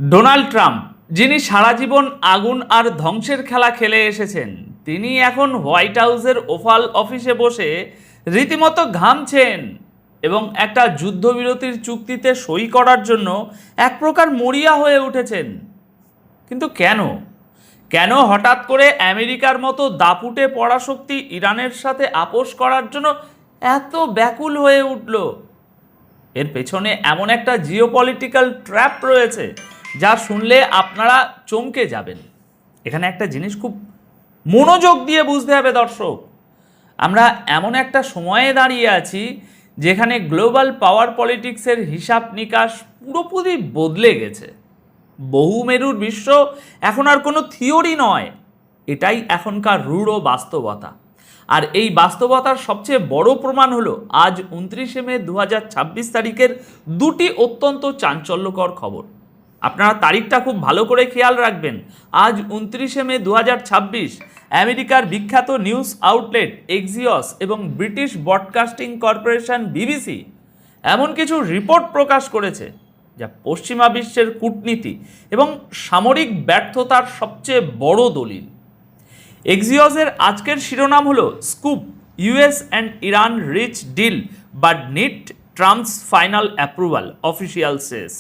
Donald Trump, যিনি সারা জীবন আগুন আর ধ্বংসের খেলা খেলে এসেছেন, তিনি এখন হোয়াইট হাউসের ওভাল অফিসে বসে রীতিমতো ঘামছেন এবং একটা যুদ্ধবিরতির চুক্তিতে সই করার জন্য এক প্রকার মরিয়া হয়ে উঠেছেন। কিন্তু কেন কেন হঠাৎ করে আমেরিকার মতো দাপুটে পরাশক্তি ইরানের সাথে আপোষ করার জন্য এত ব্যাকুল হয়ে উঠল? এর পেছনে এমন একটা জিওপলিটিক্যাল ট্র্যাপ রয়েছে যা শুনলে আপনারা চমকে যাবেন। এখানে একটা জিনিস খুব মনোযোগ দিয়ে বুঝতে হবে দর্শক, আমরা এমন একটা সময়ে দাঁড়িয়ে আছি যেখানে গ্লোবাল পাওয়ার পলিটিক্সের হিসাব নিকাশ পুরোপুরি বদলে গেছে। বহুমেরুর বিশ্ব এখন আর কোনো থিওরি নয়, এটাই এখনকার রূঢ় বাস্তবতা। আর এই বাস্তবতার সবচেয়ে বড় প্রমাণ হলো আজ 29শে মে 2026 তারিখের দুটি অত্যন্ত চাঞ্চল্যকর খবর। আপনারা তারিখটা খুব ভালো করে খেয়াল রাখবেন। আজ 29শে মে 2026 আমেরিকার বিখ্যাত নিউজ আউটলেট এক্সিওস এবং ব্রিটিশ ব্রডকাস্টিং কর্পোরেশন বিবিসি এমন কিছু রিপোর্ট প্রকাশ করেছে যা পশ্চিমা বিশ্বের কূটনীতি এবং সামরিক ব্যর্থতার সবচেয়ে বড় দলিল। এক্সিওসের আজকের শিরোনাম হলো scoop, US and Iran reach deal but need Trump's final approval, official says.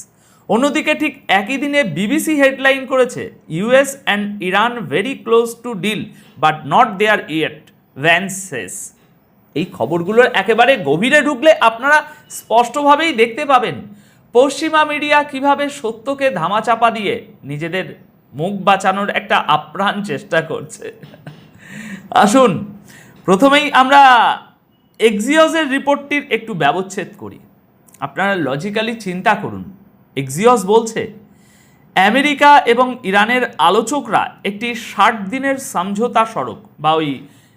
অন্যদিকে ঠিক একই দিনে বিবিসি হেডলাইন করেছে US and Iran very close to deal but not there yet, Vance says. এই খবরগুলোর একেবারে গভীরে ঢুকলে আপনারা স্পষ্টভাবেই দেখতে পাবেন পশ্চিমা মিডিয়া কিভাবে সত্যকে ধামাচাপা দিয়ে নিজেদের মুখ বাঁচানোর একটা আপ্রাণ চেষ্টা করছে। আসুন প্রথমেই আমরা এক্সিওসের রিপোর্টটির একটু ব্যবচ্ছেদ করি। আপনারা লজিক্যালি চিন্তা করুন। এক্সিওস বলছে আমেরিকা এবং ইরানের আলোচকরা একটি 60 দিনের সমঝোতা স্মারক বা ওই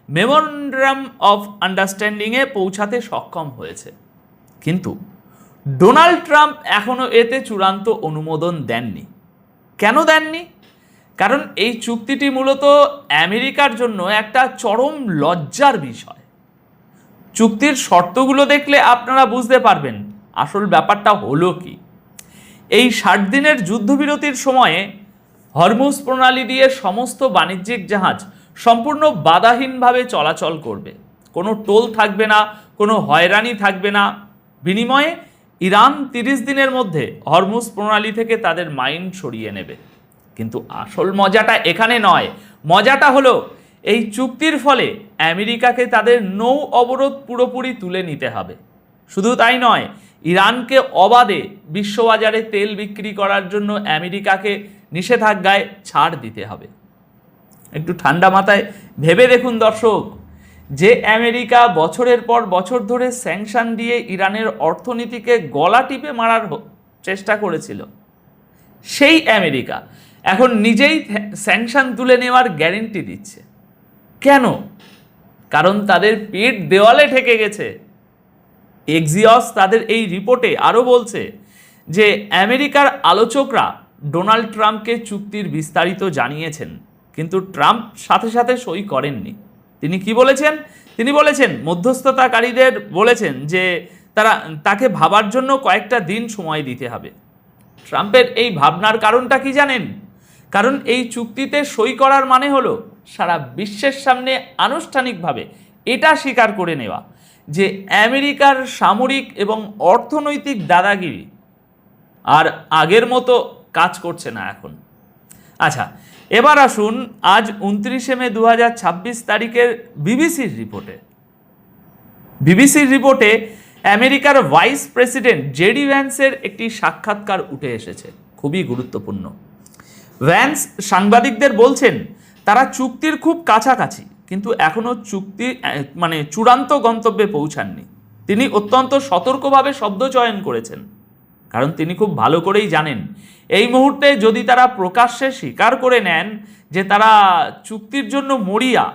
মেমোরেন্ডাম অফ আন্ডারস্ট্যান্ডিংয়ে পৌঁছাতে সক্ষম হয়েছে, কিন্তু ডোনাল্ড ট্রাম্প এখনও এতে চূড়ান্ত অনুমোদন দেননি। কেন দেননি? কারণ এই চুক্তিটি মূলত আমেরিকার জন্য একটা চরম লজ্জার বিষয়। চুক্তির শর্তগুলো দেখলে আপনারা বুঝতে পারবেন আসল ব্যাপারটা হলো কি। এই 60 দিনের যুদ্ধবিরতির সময়ে হরমুজ প্রণালী দিয়ে সমস্ত বাণিজ্যিক জাহাজ সম্পূর্ণ বাধাহীনভাবে চলাচল করবে, কোনো টোল থাকবে না, কোনো হয়রানি থাকবে না। বিনিময়ে ইরান 30 দিনের মধ্যে হরমুজ প্রণালী থেকে তাদের মাইন সরিয়ে নেবে। কিন্তু আসল মজাটা এখানে নয়, মজাটা হলো এই চুক্তির ফলে আমেরিকাকে তাদের নৌ অবরোধ পুরোপুরি তুলে নিতে হবে। শুধু তাই নয়, ইরানকে অবাধে বিশ্ববাজারে তেল বিক্রি করার জন্য আমেরিকাকে নিষেধাজ্ঞায় ছাড় দিতে হবে। একটু ঠান্ডা মাথায় ভেবে দেখুন দর্শক, যে আমেরিকা বছরের পর বছর ধরে স্যাংশন দিয়ে ইরানের অর্থনীতিকে গলা টিপে মারার চেষ্টা করেছিল, সেই আমেরিকা এখন নিজেই স্যাংশন তুলে নেওয়ার গ্যারেন্টি দিচ্ছে। কেন? কারণ তাদের পেট দেওয়ালে ঠেকে গেছে। এক্সিওস তাদের এই রিপোর্টে আরও বলছে যে আমেরিকার আলোচকরা ডোনাল্ড ট্রাম্পকে চুক্তির বিস্তারিত জানিয়েছেন, কিন্তু ট্রাম্প সাথে সাথে সই করেননি। তিনি কি বলেছেন? তিনি বলেছেন মধ্যস্থতাকারীদের বলেছেন যে তাকে ভাবার জন্য কয়েকটা দিন সময় দিতে হবে। ট্রাম্পের এই ভাবনার কারণটা কি জানেন? কারণ এই চুক্তিতে সই করার মানে হলো সারা বিশ্বের সামনে আনুষ্ঠানিকভাবে এটা স্বীকার করে নেওয়া যে আমেরিকার সামরিক এবং অর্থনৈতিক দাদাগিরি আর আগের মতো কাজ করছে না এখন। আচ্ছা, এবার আসুন আজ 29শে মে 2026 তারিখের বিবিসির রিপোর্টে আমেরিকার ভাইস প্রেসিডেন্ট জেডি ভ্যান্সের একটি সাক্ষাৎকার উঠে এসেছে, খুবই গুরুত্বপূর্ণ। ভ্যান্স সাংবাদিকদের বলছেন তারা চুক্তির খুব কাছাকাছি, কিন্তু এখনও চুক্তি চূড়ান্ত গন্তব্যে পৌঁছাননি। তিনি অত্যন্ত সতর্কভাবে শব্দ চয়ন করেছেন, কারণ তিনি খুব ভালো করেই জানেন এই মুহূর্তে যদি তারা প্রকাশ্যে স্বীকার করে নেন যে তারা চুক্তির জন্য মরিয়া,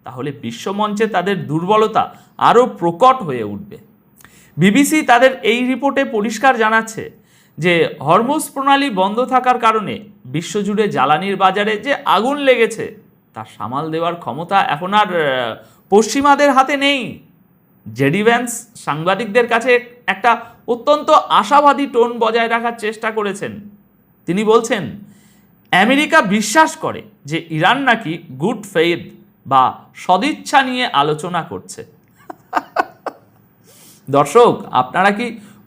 তাহলে বিশ্বমঞ্চে তাদের দুর্বলতা আরও প্রকট হয়ে উঠবে। বিবিসি তাদের এই রিপোর্টে পরিষ্কার জানাচ্ছে যে হরমুজ প্রণালী বন্ধ থাকার কারণে বিশ্বজুড়ে জ্বালানির বাজারে যে আগুন লেগেছে তা সামাল দেওয়ার ক্ষমতা এখন আর পশ্চিমাদের হাতে নেই। জেডি ভ্যান্স সাংবাদিকদের কাছে একটা অত্যন্ত আশাবাদী টোন বজায় রাখার চেষ্টা করেছেন। তিনি বলছেন আমেরিকা বিশ্বাস করে যে ইরান নাকি গুড ফেইথ বা সদিচ্ছা নিয়ে আলোচনা করছে। দর্শক, আপনারা কি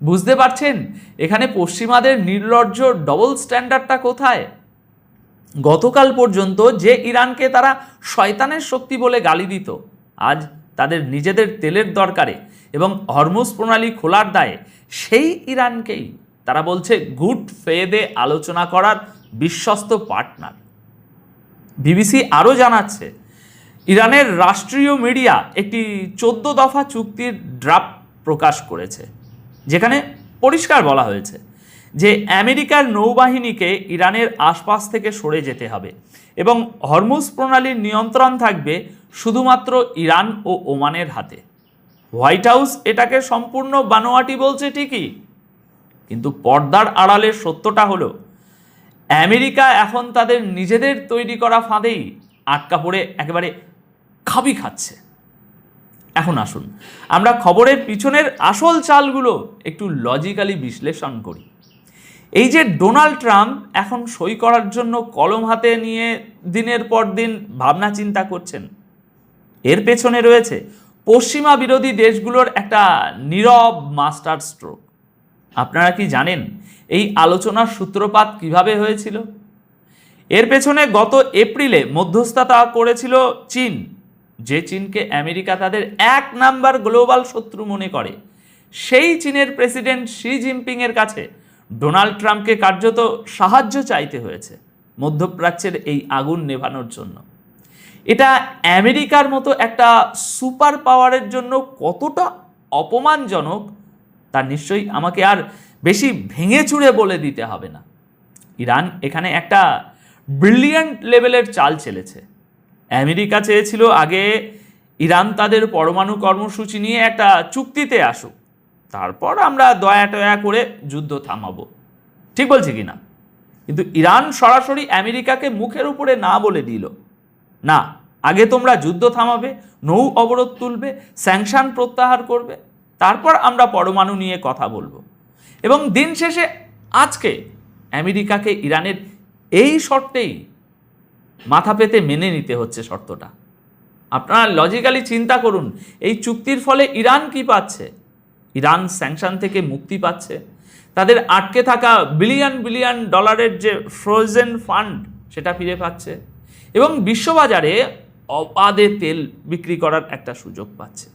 বুঝতে পারছেন এখানে পশ্চিমাদের নির্লজ্জ ডবল স্ট্যান্ডার্ডটা কোথায়? গতকাল পর্যন্ত যে ইরানকে তারা শয়তানের শক্তি বলে গালি দিত, আজ তাদের নিজেদের তেলের দরকারে এবং হরমুজ প্রণালী খোলার দায়ে সেই ইরানকেই তারা বলছে গুড ফেদে আলোচনা করার বিশ্বস্ত পার্টনার। বিবিসি আরও জানাচ্ছে ইরানের রাষ্ট্রীয় মিডিয়া একটি 14 দফা চুক্তির ড্রাফট প্রকাশ করেছে, যেখানে পরিষ্কার বলা হয়েছে যে আমেরিকার নৌবাহিনীকে ইরানের আশপাশ থেকে সরে যেতে হবে এবং হরমুজ প্রণালীর নিয়ন্ত্রণ থাকবে শুধুমাত্র ইরান ও ওমানের হাতে। হোয়াইট হাউস এটাকে সম্পূর্ণ বানোয়াটি বলছে ঠিকই, কিন্তু পর্দার আড়ালের সত্যটা হলো আমেরিকা এখন তাদের নিজেদের তৈরি করা ফাঁদেই আটকা পড়ে একেবারে খাবি খাচ্ছে। এখন আসুন আমরা খবরের পিছনের আসল চালগুলো একটু লজিক্যালি বিশ্লেষণ করি। এই যে ডোনাল্ড ট্রাম্প এখন সই করার জন্য কলম হাতে নিয়ে দিনের পর দিন ভাবনা চিন্তা করছেন, এর পেছনে রয়েছে পশ্চিমা বিরোধী দেশগুলোর একটা নীরব মাস্টার স্ট্রোক। আপনারা কি জানেন এই আলোচনার সূত্রপাত কিভাবে হয়েছিল? এর পেছনে গত এপ্রিলে মধ্যস্থতা করেছিল চীন, যে চীনকে আমেরিকা তাদের 1 নাম্বার গ্লোবাল শত্রু মনে করে। সেই চীনের প্রেসিডেন্ট শি জিনপিংয়ের কাছে ডোনাল্ড ট্রাম্পকে কার্যত সাহায্য চাইতে হয়েছে মধ্যপ্রাচ্যের এই আগুন নেভানোর জন্য। এটা আমেরিকার মতো একটা সুপার পাওয়ারের জন্য কতটা অপমানজনক তা নিশ্চয়ই আমাকে আর বেশি ভেঙে চুড়ে বলে দিতে হবে না। ইরান এখানে একটা ব্রিলিয়ান্ট লেভেলের চাল চেলেছে। আমেরিকা চেয়েছিল আগে ইরান তাদের পরমাণু কর্মসূচি নিয়ে একটা চুক্তিতে আসুক, তারপর আমরা দয়া টয়া করে যুদ্ধ থামাবো। ঠিক বলছি কি না? কিন্তু ইরান সরাসরি আমেরিকাকে মুখের উপরে না বলে দিল, না, আগে তোমরা যুদ্ধ থামাবে, নৌ অবরোধ তুলবে, স্যাংশন প্রত্যাহার করবে, তারপর আমরা পরমাণু নিয়ে কথা বলবো। এবং দিন শেষে আজকে আমেরিকাকে ইরানের এই শর্তেই মাথা পেতে মেনে নিতে হচ্ছে শর্তটা। আপনারা লজিক্যালি চিন্তা করুন, এই চুক্তির ফলে ইরান কি পাচ্ছে? ইরান স্যাংশন থেকে মুক্তি পাচ্ছে, তাদের আটকে থাকা বিলিয়ন বিলিয়ন ডলারের যে ফ্রোজেন ফান্ড সেটা ফিরে পাচ্ছে এবং বিশ্ববাজারে অবাধে তেল বিক্রি করার একটা সুযোগ পাচ্ছে।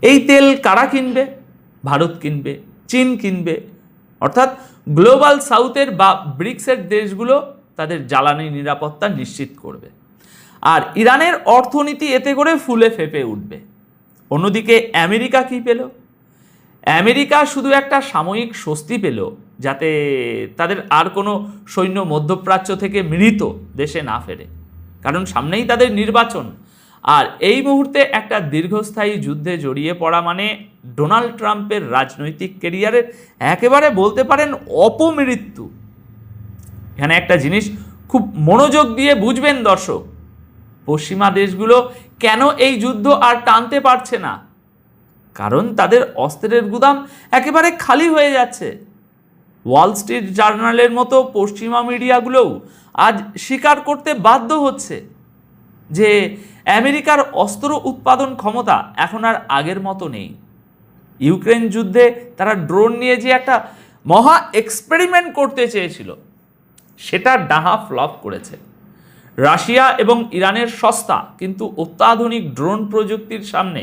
এই তেল কারা কিনবে? ভারত কিনবে, চীন কিনবে, অর্থাৎ গ্লোবাল সাউথের বা ব্রিক্সের দেশগুলো তাদের জ্বালানি নিরাপত্তা নিশ্চিত করবে, আর ইরানের অর্থনীতি এতে করে ফুলে ফেঁপে উঠবে। অন্যদিকে আমেরিকা কি পেল? আমেরিকা শুধু একটা সাময়িক স্বস্তি পেল, যাতে তাদের আর কোনো সৈন্য মধ্যপ্রাচ্য থেকে মৃত দেশে না ফেরে, কারণ সামনেই তাদের নির্বাচন। আর এই মুহূর্তে একটা দীর্ঘস্থায়ী যুদ্ধে জড়িয়ে পড়া মানে ডোনাল্ড ট্রাম্পের রাজনৈতিক ক্যারিয়ারের একেবারে বলতে পারেন অপমৃত্যু। এখানে একটা জিনিস খুব মনোযোগ দিয়ে বুঝবেন দর্শক, পশ্চিমা দেশগুলো কেন এই যুদ্ধ আর টানতে পারছে না? কারণ তাদের অস্ত্রের গুদাম একেবারে খালি হয়ে যাচ্ছে। ওয়াল স্ট্রিট জার্নালের মতো পশ্চিমা মিডিয়াগুলোও আজ স্বীকার করতে বাধ্য হচ্ছে যে আমেরিকার অস্ত্র উৎপাদন ক্ষমতা এখন আর আগের মতো নেই। ইউক্রেন যুদ্ধে তারা ড্রোন নিয়ে যে একটা মহা এক্সপেরিমেন্ট করতে চেয়েছিল, সেটা ডাহা ফ্লপ করেছে। রাশিয়া এবং ইরানের সস্তা কিন্তু অত্যাধুনিক ড্রোন প্রযুক্তির সামনে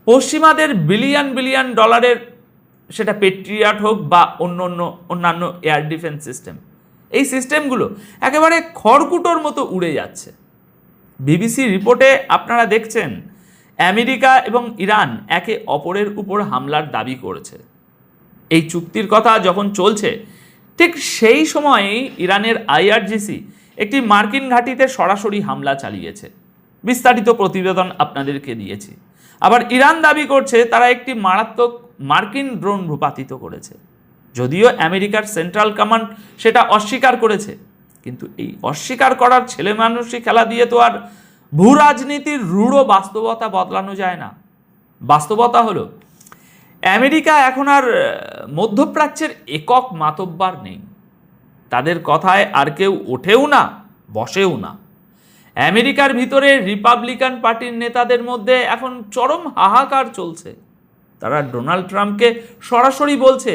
পশ্চিমাদের বিলিয়ন বিলিয়ন ডলারের, সেটা পেট্রিয়াট হোক বা অন্যান্য এয়ার ডিফেন্স সিস্টেম, এই সিস্টেমগুলো একেবারে খড়কুটোর মতো উড়ে যাচ্ছে। বিবিসি রিপোর্টে আপনারা দেখছেন আমেরিকা এবং ইরান একে অপরের উপর হামলার দাবি করেছে। এই চুক্তির কথা যখন চলছে ঠিক সেই সময়েই ইরানের আইআরজিসি একটি মার্কিন ঘাঁটিতে সরাসরি হামলা চালিয়েছে। বিস্তারিত প্রতিবেদন আপনাদেরকে দিয়েছি। আবার ইরান দাবি করছে তারা একটি মারাত্মক মার্কিন ড্রোন ভূপাতিত করেছে, যদিও আমেরিকার সেন্ট্রাল কমান্ড সেটা অস্বীকার করেছে। কিন্তু এই অস্বীকার করার ছেলে মানুষই খেলা দিয়ে তো আর ভূ রাজনীতির রূঢ় বাস্তবতা বদলানো যায় না। বাস্তবতা হলো আমেরিকা এখন আর মধ্যপ্রাচ্যের একক মাতব্বর নেই। তাদের কথায় আর কেউ ওঠেও না, বসেও না। আমেরিকার ভিতরে রিপাবলিকান পার্টির নেতাদের মধ্যে এখন চরম হাহাকার চলছে। তারা ডোনাল্ড ট্রাম্পকে সরাসরি বলছে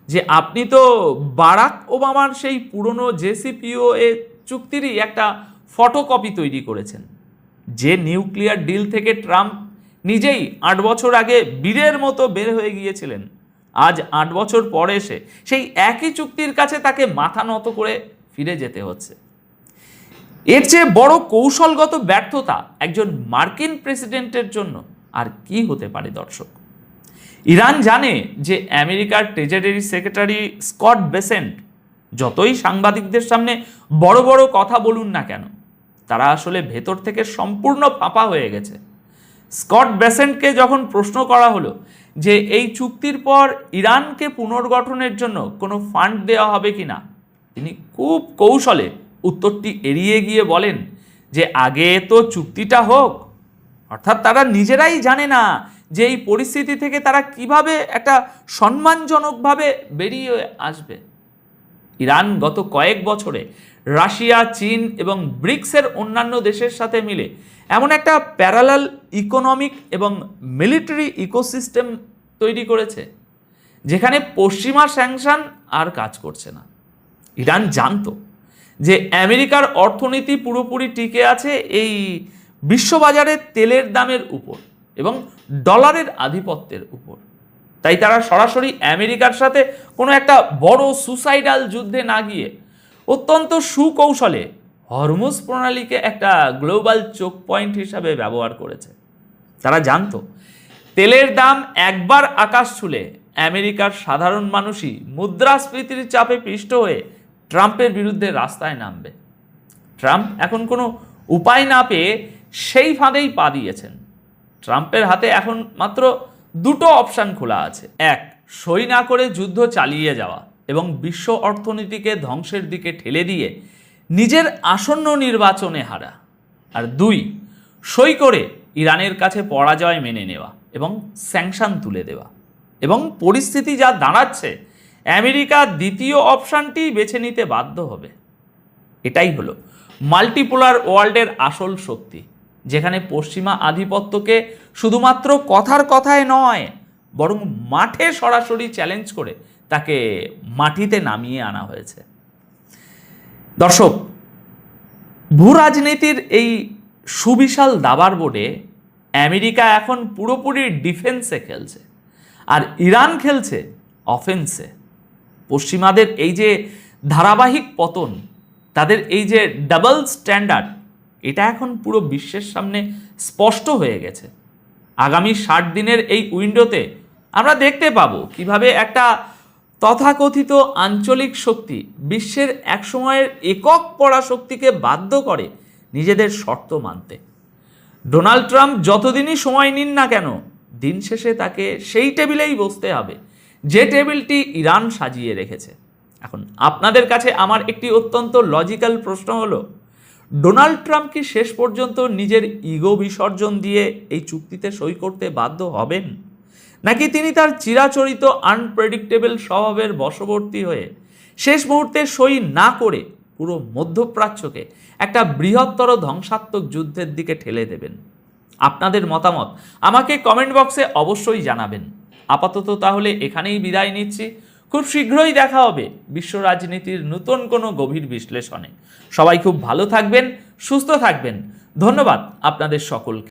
যে আপনি তো বারাক ওবামার সেই পুরনো জেসিপিওএ চুক্তিরই একটা ফটোকপি তৈরি করেছেন, যে নিউক্লিয়ার ডিল থেকে ট্রাম্প নিজেই 8 বছর আগে বীরের মতো বের হয়ে গিয়েছিলেন। আজ 8 বছর পরে এসে সেই একই চুক্তির কাছে তাকে মাথা নত করে ফিরে যেতে হচ্ছে। এর চেয়ে বড় কৌশলগত ব্যর্থতা একজন মার্কিন প্রেসিডেন্টের জন্য আর কি হতে পারে দর্শক? ইরান জানে যে আমেরিকার ট্রেজারি সেক্রেটারি স্কট বেসেন্ট যতই সাংবাদিকদের সামনে বড় বড় কথা বলুন না কেন, তারা আসলে ভেতর থেকে সম্পূর্ণ ফাঁপা হয়ে গেছে। স্কট বেসেন্টকে যখন প্রশ্ন করা হলো যে এই চুক্তির পর ইরানকে পুনর্গঠনের জন্য কোনো ফান্ড দেওয়া হবে কিনা, তিনি খুব কৌশলে উত্তরটি এড়িয়ে গিয়ে বলেন যে আগে তো চুক্তিটা হোক। অর্থাৎ তারা নিজেরাই জানে না যে এই পরিস্থিতি থেকে তারা কিভাবে একটা সম্মানজনকভাবে বেরিয়ে আসবে। ইরান গত কয়েক বছরে রাশিয়া, চীন এবং ব্রিক্সের অন্যান্য দেশের সাথে মিলে এমন একটা প্যারালাল ইকোনমিক এবং মিলিটারি ইকোসিস্টেম তৈরি করেছে যেখানে পশ্চিমা স্যাংশন আর কাজ করছে না। ইরান জানতো যে আমেরিকার অর্থনীতি পুরোপুরি টিকে আছে এই বিশ্ববাজারে তেলের দামের উপর এবং ডলারের আধিপত্যের উপর। তাই তারা সরাসরি আমেরিকার সাথে কোনো একটা বড় সুসাইডাল যুদ্ধে না গিয়ে অত্যন্ত সুকৌশলে হরমুজ প্রণালীকে একটা গ্লোবাল চোক পয়েন্ট হিসাবে ব্যবহার করেছে। তারা জানতো তেলের দাম একবার আকাশ ছুলে আমেরিকার সাধারণ মানুষই মুদ্রাস্ফীতির চাপে পিষ্ট হয়ে ট্রাম্পের বিরুদ্ধে রাস্তায় নামবে। ট্রাম্প এখন কোনো উপায় না পেয়ে সেই ফাঁদেই পা দিয়েছেন। ট্রাম্পের হাতে এখন মাত্র দুটো অপশান খোলা আছে। এক, সই না করে যুদ্ধ চালিয়ে যাওয়া এবং বিশ্ব অর্থনীতিকে ধ্বংসের দিকে ঠেলে দিয়ে নিজের আসন্ন নির্বাচনে হারা। আর দুই, সই করে ইরানের কাছে পরাজয় মেনে নেওয়া এবং স্যাংশন তুলে দেওয়া। এবং পরিস্থিতি যা দাঁড়াচ্ছে, আমেরিকা দ্বিতীয় অপশানটি বেছে নিতে বাধ্য হবে। এটাই হলো মাল্টিপোলার ওয়ার্ল্ডের আসল শক্তি, যেখানে পশ্চিমা আধিপত্যকে শুধুমাত্র কথার কথায় নয় বরং মাঠে সরাসরি চ্যালেঞ্জ করে তাকে মাটিতে নামিয়ে আনা হয়েছে। দর্শক, ভূ রাজনীতির এই সুবিশাল দাবার বোর্ডে আমেরিকা এখন পুরোপুরি ডিফেন্সে খেলছে আর ইরান খেলছে অফেন্সে। পশ্চিমাদের এই যে ধারাবাহিক পতন, তাদের এই যে ডাবল স্ট্যান্ডার্ড, এটা এখন পুরো বিশ্বের সামনে স্পষ্ট হয়ে গেছে। আগামী 60 দিনের এই উইন্ডোতে আমরা দেখতে পাবো কিভাবে একটা তথাকথিত আঞ্চলিক শক্তি বিশ্বের একসময়ের একক পরাশক্তিকে বাধ্য করে নিজেদের শর্ত মানতে। ডোনাল্ড ট্রাম্প যতদিনই সময় নিন না কেন, দিন শেষে তাকে সেই টেবিলেই বসতে হবে যে টেবিলটি ইরান সাজিয়ে রেখেছে। এখন আপনাদের কাছে আমার একটি অত্যন্ত লজিক্যাল প্রশ্ন হলো, ডোনাল্ড ট্রাম্প কি শেষ পর্যন্ত নিজের ইগো বিসর্জন দিয়ে এই চুক্তিতে সই করতে বাধ্য হবেন, নাকি তিনি তার চিরাচরিত আনপ্রেডিক্টেবল স্বভাবের বশবর্তী হয়ে শেষ মুহূর্তে সই না করে পুরো মধ্যপ্রাচ্যকে একটা বৃহত্তর ধ্বংসাত্মক যুদ্ধের দিকে ঠেলে দেবেন? আপনাদের মতামত আমাকে কমেন্ট বক্সে অবশ্যই জানাবেন। আপাতত তাহলে এখানেই বিদায় নিচ্ছি। খুব শীঘ্রই দেখা হবে বিশ্ব রাজনীতির নতুন কোনো গভীর বিশ্লেষণে। সবাই খুব ভালো থাকবেন, সুস্থ থাকবেন। ধন্যবাদ আপনাদের সকলকে।